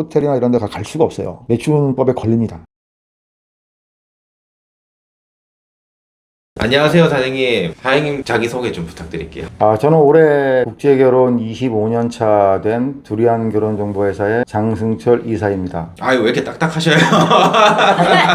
호텔이나 이런 데 갈 수가 없어요. 매춘법에 걸립니다. 안녕하세요, 사장님. 사장님 자기소개 좀 부탁드릴게요. 저는 올해 국제결혼 25년 차 된 두리안 결혼정보회사의 장승철 이사입니다. 아유, 왜 이렇게 딱딱하셔요?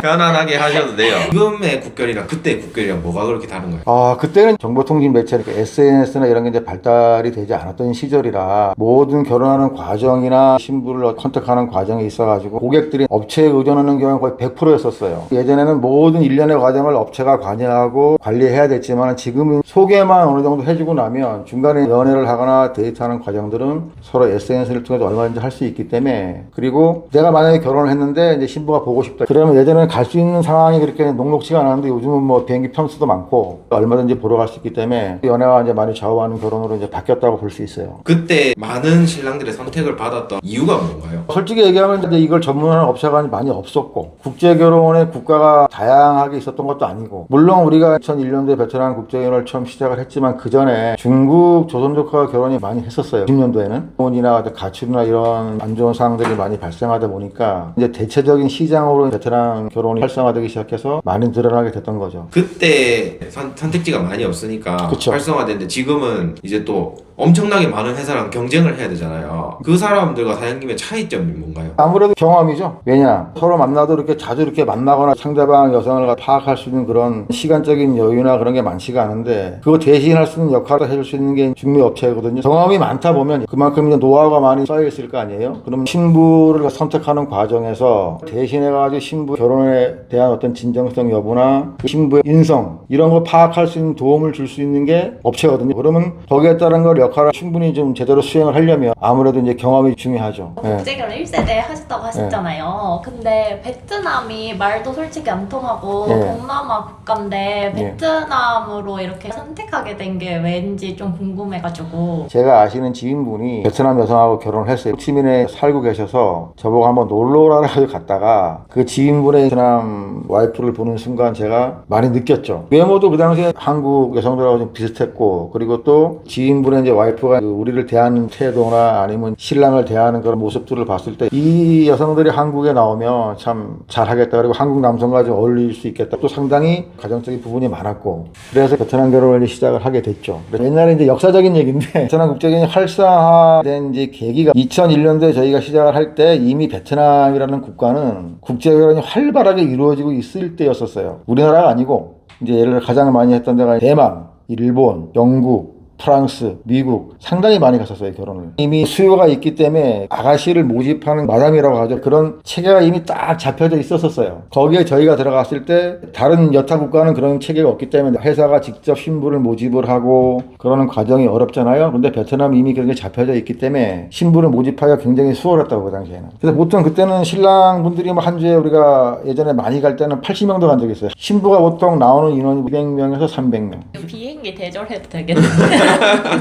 편안하게 하셔도 돼요. 지금의 국결이랑 그때 국결이랑 뭐가 그렇게 다른 거예요? 그때는 정보통신 매체, 그러니까 SNS나 이런 게 이제 발달이 되지 않았던 시절이라 모든 결혼하는 과정이나 신부를 컨택하는 과정에 있어가지고 고객들이 업체에 의존하는 경우가 거의 100%였었어요. 예전에는 모든 일련의 과정을 업체가 관여하고 관리해야 됐지만 지금은 소개만 어느 정도 해주고 나면 중간에 연애를 하거나 데이트하는 과정들은 서로 SNS를 통해서 얼마든지 할 수 있기 때문에, 그리고 내가 만약에 결혼을 했는데 이제 신부가 보고 싶다 그러면 예전에는 갈 수 있는 상황이 그렇게 녹록지가 않았는데 요즘은 뭐 비행기 편수도 많고 얼마든지 보러 갈 수 있기 때문에 연애와 이제 많이 좌우하는 결혼으로 이제 바뀌었다고 볼 수 있어요. 그때 많은 신랑들의 선택을 받았던 이유가 뭔가요? 솔직히 얘기하면 이제 이걸 전문하는 업체가 많이 없었고 국제결혼에 국가가 다양하게 있었던 것도 아니고, 물론 우리가 2001년도에 베트남 국제결혼을 처음 시작을 했지만 그 전에 중국 조선족과 결혼이 많이 했었어요. 10년도에는 혼이나 가출이나 이런 안 좋은 상황들이 많이 발생하다 보니까 이제 대체적인 시장으로 베트남 결혼이 활성화되기 시작해서 많이 늘어나게 됐던 거죠. 그때 선택지가 많이 없으니까 그쵸. 활성화됐는데 지금은 이제 또 엄청나게 많은 회사랑 경쟁을 해야 되잖아요. 그 사람들과 사장님의 차이점이 뭔가요? 아무래도 경험이죠. 왜냐, 서로 만나도 이렇게 자주 이렇게 만나거나 상대방 여성을 파악할 수 있는 그런 시간적인 여유나 그런 게 많지가 않은데, 그거 대신할 수 있는 역할을 해줄 수 있는 게 중매업체거든요. 경험이 많다 보면 그만큼 이제 노하우가 많이 쌓여 있을 거 아니에요. 그러면 신부를 선택하는 과정에서 대신해가지고 신부 결혼에 대한 어떤 진정성 여부나 그 신부의 인성 이런 거 파악할 수 있는 도움을 줄 수 있는 게 업체거든요. 그러면 거기에 따른 걸 역할을 충분히 좀 제대로 수행을 하려면 아무래도 이제 경험이 중요하죠. 국제결혼 1세대 하셨다고 하셨잖아요. 근데 베트남이 말도 솔직히 안 통하고 동남아 국가인데 베트남으로 이렇게 선택하게 된 게 왠지 좀 궁금해가지고. 제가 아시는 지인분이 베트남 여성하고 결혼을 했어요. 호치민에 살고 계셔서 저보고 한번 놀러 오라고 해서 갔다가 그 지인분의 베트남 와이프를 보는 순간 제가 많이 느꼈죠. 외모도 그 당시에 한국 여성들하고 좀 비슷했고, 그리고 또 지인분의 이제 와이프가 우리를 대하는 태도나 아니면 신랑을 대하는 그런 모습들을 봤을 때 이 여성들이 한국에 나오면 참 잘하겠다, 그리고 한국 남성과 좀 어울릴 수 있겠다, 또 상당히 가정적인 부분이 많았고, 그래서 베트남 결혼을 시작을 하게 됐죠. 옛날에 이제 역사적인 얘기인데 베트남 국제결혼이 활성화된 이제 계기가 2001년도에 저희가 시작을 할 때 이미 베트남이라는 국가는 국제결혼이 활발하게 이루어지고 있을 때였었어요. 우리나라가 아니고 이제 예를 들어 가장 많이 했던 데가 대만, 일본, 영국, 프랑스, 미국 상당히 많이 갔었어요, 결혼을. 이미 수요가 있기 때문에 아가씨를 모집하는 마담이라고 하죠. 그런 체계가 이미 딱 잡혀져 있었어요. 거기에 저희가 들어갔을 때 다른 여타 국가는 그런 체계가 없기 때문에 회사가 직접 신부를 모집을 하고 그러는 과정이 어렵잖아요. 근데 베트남이 이미 그런 게 잡혀져 있기 때문에 신부를 모집하기가 굉장히 수월했다고, 그 당시에는. 그래서 보통 그때는 신랑분들이 뭐 한 주에 우리가 예전에 많이 갈 때는 80명도 간 적이 있어요. 신부가 보통 나오는 인원이 200명에서 300명. 비행기 대절해도 되겠는데.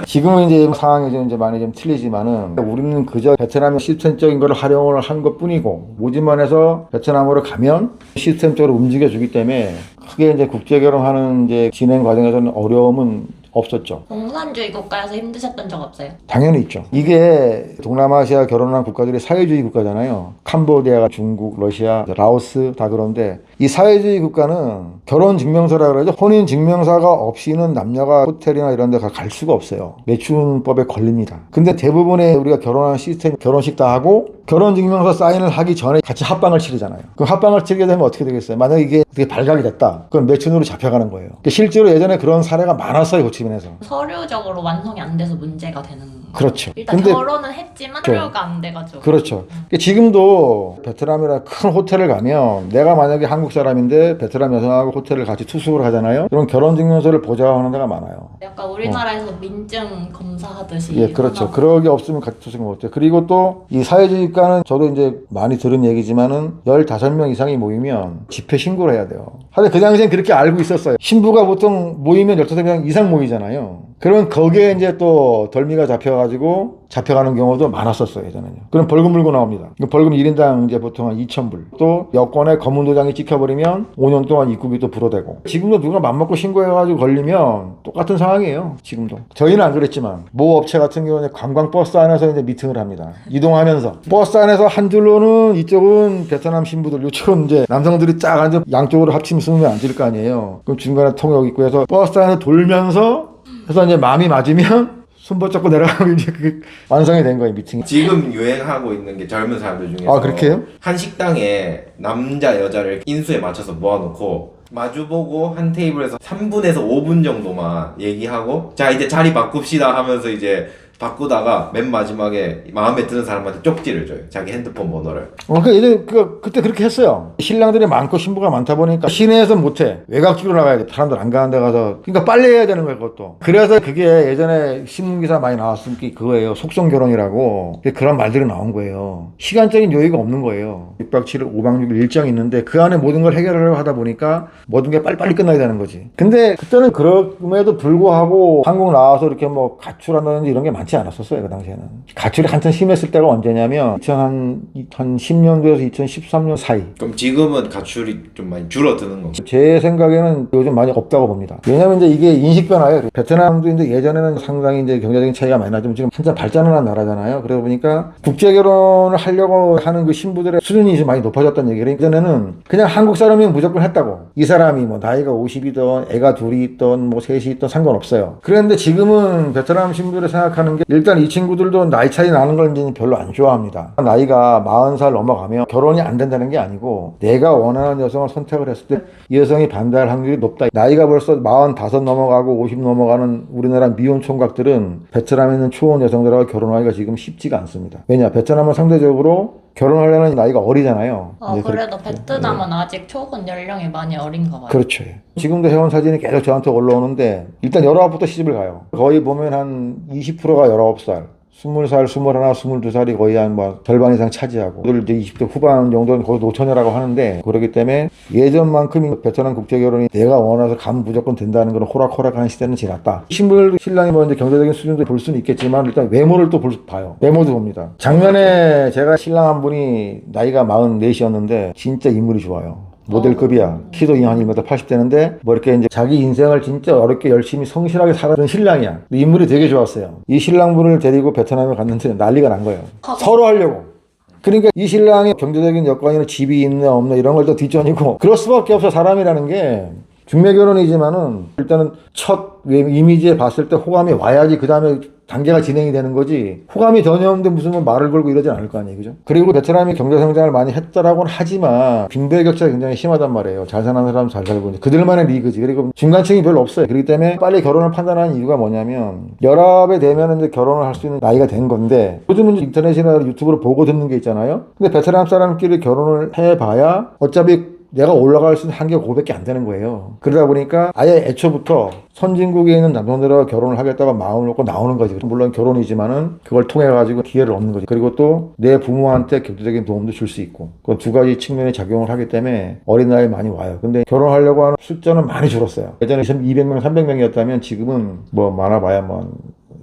지금은 이제 상황이 좀 이제 많이 좀 틀리지만은 우리는 그저 베트남의 시스템적인 걸 활용을 한 것뿐이고, 모집만 해서 베트남으로 가면 시스템적으로 움직여주기 때문에 크게 이제 국제결혼하는 이제 진행 과정에서는 어려움은 없었죠. 공산주의 국가에서 힘드셨던 적 없어요? 당연히 있죠. 이게 동남아시아 결혼한 국가들이 사회주의 국가잖아요. 캄보디아가 중국, 러시아, 라오스 다 그런데 이 사회주의 국가는 결혼증명서라 그러죠. 혼인증명서가 없이는 남녀가 호텔이나 이런 데 갈 수가 없어요. 매춘법에 걸립니다. 근데 대부분의 우리가 결혼하는 시스템, 결혼식 다 하고 결혼증명서 사인을 하기 전에 같이 합방을 치르잖아요. 그럼 합방을 치르게 되면 어떻게 되겠어요? 만약에 이게 어떻게 발각이 됐다, 그건 매춘으로 잡혀가는 거예요. 실제로 예전에 그런 사례가 많았어요, 호치민에서. 서류적으로 완성이 안 돼서 문제가 되는. 그렇죠. 일단 근데 결혼은 했지만 서류가 안 돼가지고. 그렇죠. 지금도 베트남이나 큰 호텔을 가면 내가 만약에 한국 사람인데 베트남 여성하고 호텔을 같이 투숙을 하잖아요. 그럼 결혼증명서를 보장하는 데가 많아요. 약간 우리나라에서 민증 검사하듯이. 예, 그렇죠. 그런 게 없으면 같이 투숙을 못해요. 그리고 또 이 사회주의 국가는 저도 이제 많이 들은 얘기지만은 15명 이상이 모이면 집회 신고를 해야 돼요. 하여튼 그 당시엔 그렇게 알고 있었어요. 신부가 보통 모이면 15명 이상 모이잖아요. 그러면 거기에 이제 또 덜미가 잡혀가는 경우도 많았었어요, 예전에는요. 그럼 벌금 물고 나옵니다. 벌금 1인당 이제 보통 한 2,000불. 또 여권에 검은 도장이 찍혀버리면 5년 동안 입국이 또 불어대고. 지금도 누가 맘먹고 신고해가지고 걸리면 똑같은 상황이에요, 지금도. 저희는 안 그랬지만, 모 업체 같은 경우는 관광버스 안에서 이제 미팅을 합니다. 이동하면서. 버스 안에서 한 줄로는 이쪽은 베트남 신부들, 이쪽은 이제 남성들이 쫙 앉아 양쪽으로 합치면 20명 앉을 거 아니에요. 그럼 중간에 통역 있고 해서 버스 안에서 돌면서 해서 이제 마음이 맞으면 손 잡고 내려가면 이제 그게 완성이 된 거예요, 미팅이. 지금 유행하고 있는 게 젊은 사람들 중에서 아, 그렇게요? 한 식당에 남자 여자를 인수에 맞춰서 모아놓고 마주보고 한 테이블에서 3분에서 5분 정도만 얘기하고 자 이제 자리 바꿉시다 하면서 이제 바꾸다가 맨 마지막에 마음에 드는 사람한테 쪽지를 줘요. 자기 핸드폰 번호를. 그때 그렇게 했어요. 신랑들이 많고 신부가 많다 보니까 시내에서 못해. 외곽 쪽으로 나가야 돼. 사람들 안 가는 데 가서. 그러니까 빨리 해야 되는 거예요, 그것도. 그래서 그게 예전에 신문기사 많이 나왔으니까 그거예요. 속성 결혼이라고. 그런 말들이 나온 거예요. 시간적인 여유가 없는 거예요. 6박 7일, 5박 6일 일정이 있는데 그 안에 모든 걸 해결하려고 하다 보니까 모든 게 빨리빨리 끝나야 되는 거지. 근데 그때는 그럼에도 불구하고 한국 나와서 이렇게 뭐 가출한다든지 이런 게 많지 않았었어요, 그 당시에는. 가출이 한참 심했을 때가 언제냐면 2010년도에서 2013년 사이. 그럼 지금은 가출이 좀 많이 줄어드는 건가요? 제 생각에는 요즘 많이 없다고 봅니다. 왜냐면 이제 이게 인식 변화예요. 베트남도 이제 예전에는 상당히 이제 경제적인 차이가 많이 나지만 지금 한참 발전을 한 나라잖아요. 그러다 보니까 국제 결혼을 하려고 하는 그 신부들의 수준이 좀 많이 높아졌다는 얘기를. 예전에는 그냥 한국 사람이면 무조건 했다고. 이 사람이 뭐 나이가 50이든 애가 둘이 있든 뭐 셋이 있든 상관없어요. 그런데 지금은 베트남 신부들이 생각하는 게 일단 이 친구들도 나이 차이 나는 걸 이제 별로 안 좋아합니다. 나이가 40살 넘어가면 결혼이 안 된다는 게 아니고 내가 원하는 여성을 선택을 했을 때 이 여성이 반대할 확률이 높다. 나이가 벌써 45 넘어가고 50 넘어가는 우리나라 미혼 총각들은 베트남에 있는 초혼 여성들하고 결혼하기가 지금 쉽지가 않습니다. 왜냐? 베트남은 상대적으로 결혼하려는 나이가 어리잖아요. 그래도 베트남은 아직 초혼 연령이 많이 어린가 봐요. 그렇죠. 지금도 회원 사진이 계속 저한테 올라오는데 일단 19부터 시집을 가요. 거의 보면 한 20%가 19살. 20살, 21, 22살이 거의 한 뭐 절반 이상 차지하고 이제 20대 후반 정도는 거의 노처녀라고 하는데 그렇기 때문에 예전만큼 베트남 국제결혼이 내가 원해서 가면 무조건 된다는 그런 호락호락한 시대는 지났다. 신부들 신랑이 뭐 이제 경제적인 수준도 볼 수는 있겠지만 일단 외모를 또 봐요. 외모도 봅니다. 작년에 제가 신랑 한 분이 나이가 44이었는데 진짜 인물이 좋아요. 모델급이야. 키도 한 1m 80대는데 뭐 이렇게 이제 자기 인생을 진짜 어렵게 열심히 성실하게 살아준 신랑이야. 인물이 되게 좋았어요. 이 신랑분을 데리고 베트남에 갔는데 난리가 난 거예요. 서로 하려고. 그러니까 이 신랑의 경제적인 여건이나 집이 있나 없나 이런 걸 또 뒷전이고 그럴 수밖에 없어. 사람이라는 게 중매 결혼이지만은 일단은 첫 이미지에 봤을 때 호감이 와야지 그 다음에 단계가 진행이 되는 거지. 호감이 전혀 없는데 무슨 뭐 말을 걸고 이러진 않을 거 아니에요, 그죠? 그리고 베트남이 경제 성장을 많이 했다라고는 하지만 빈부격차가 굉장히 심하단 말이에요. 잘 사는 사람 잘 살고 이제 그들만의 리그지. 그리고 중간층이 별로 없어요. 그렇기 때문에 빨리 결혼을 판단하는 이유가 뭐냐면 열압에 되면 이제 결혼을 할 수 있는 나이가 된 건데 요즘은 인터넷이나 유튜브로 보고 듣는 게 있잖아요. 근데 베트남 사람끼리 결혼을 해봐야 어차피 내가 올라갈 수 있는 한계가 그거밖에 안 되는 거예요. 그러다 보니까 아예 애초부터 선진국에 있는 남성들과 결혼을 하겠다고 마음을 먹고 나오는 거지. 물론 결혼이지만은 그걸 통해 가지고 기회를 얻는 거지. 그리고 또 내 부모한테 경제적인 도움도 줄 수 있고. 그 두 가지 측면에 작용을 하기 때문에 어린 나이에 많이 와요. 근데 결혼하려고 하는 숫자는 많이 줄었어요. 예전에 200명, 300명이었다면 지금은 뭐 많아봐야 뭐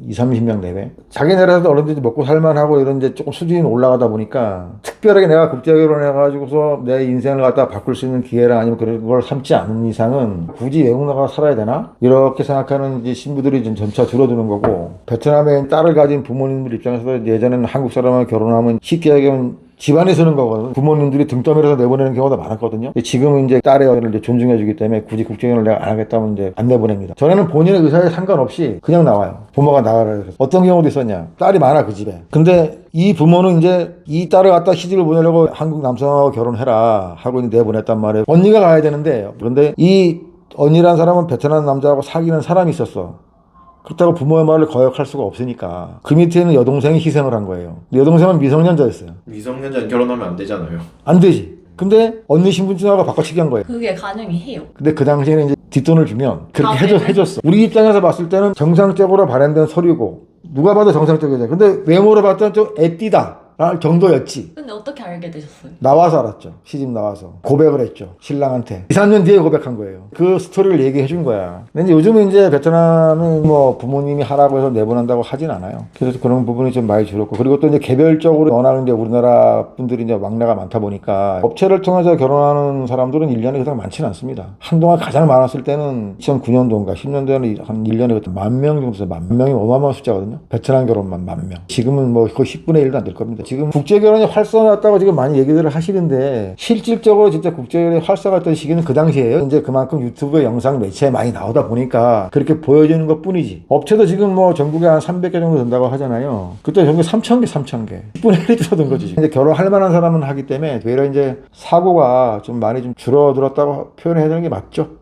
20, 30명 내외. 자기네라도 어른들이 먹고 살만하고 이런 이제 조금 수준이 올라가다 보니까 특별하게 내가 국제결혼 해가지고서 내 인생을 갖다 바꿀 수 있는 기회나 아니면 그런 걸 삼지 않는 이상은 굳이 외국 나가서 살아야 되나? 이렇게 생각하는 이제 신부들이 좀 점차 줄어드는 거고 베트남에 딸을 가진 부모님들 입장에서 예전에는 한국 사람하고 결혼하면 쉽게 얘기하면 집안에 서는 거거든. 부모님들이 등 떠밀어서 내보내는 경우가 많았거든요. 지금은 이제 딸의 의견을 이제 존중해주기 때문에 굳이 국제결혼을 내가 안 하겠다면 이제 안 내보냅니다. 전에는 본인의 의사에 상관없이 그냥 나와요. 부모가 나가라 그래서. 어떤 경우도 있었냐. 딸이 많아, 그 집에. 근데 이 부모는 이제 이 딸을 갖다 시집을 보내려고 한국 남성하고 결혼해라 하고 이제 내보냈단 말이에요. 언니가 가야 되는데 그런데 이 언니란 사람은 베트남 남자하고 사귀는 사람이 있었어. 그렇다고 부모의 말을 거역할 수가 없으니까 그 밑에 있는 여동생이 희생을 한 거예요. 여동생은 미성년자였어요. 미성년자는 결혼하면 안 되잖아요. 안 되지. 근데 언니 신분증하고 바꿔치기 한 거예요. 그게 가능이 해요. 근데 그 당시에는 이제 뒷돈을 주면 그렇게 해줬어. 우리 입장에서 봤을 때는 정상적으로 발행된 서류고 누가 봐도 정상적이잖아요. 근데 외모로 봤더니 좀 애띠다 정도였지. 근데 어떻게 알게 되셨어요? 나와서 알았죠. 시집 나와서. 고백을 했죠. 신랑한테. 2, 3년 뒤에 고백한 거예요. 그 스토리를 얘기해 준 거야. 근데 이제 요즘은 이제 베트남은 뭐 부모님이 하라고 해서 내보낸다고 하진 않아요. 그래서 그런 부분이 좀 많이 줄었고. 그리고 또 이제 개별적으로 워낙 이제 우리나라 분들이 이제 왕래가 많다 보니까 업체를 통해서 결혼하는 사람들은 1년에 그렇게 많지는 않습니다. 한동안 가장 많았을 때는 2009년도인가 10년도에는 한 1년에 10,000명 정도 돼서 10,000명이 어마어마한 숫자거든요. 베트남 결혼만 10,000명. 지금은 뭐 거의 10분의 1도 안 될 겁니다. 지금 국제결혼이 활성화했다고 지금 많이 얘기들을 하시는데 실질적으로 진짜 국제결혼이 활성화했던 시기는 그 당시에요. 이제 그만큼 유튜브에 영상 매체에 많이 나오다 보니까 그렇게 보여지는 것 뿐이지. 업체도 지금 뭐 전국에 한 300개 정도 된다고 하잖아요. 그때 전국에 3,000개, 3,000개. 10분의 1이 줄어든 거지. 지금. 이제 결혼할 만한 사람은 하기 때문에 되려 이제 사고가 좀 많이 좀 줄어들었다고 표현해야 되는 게 맞죠.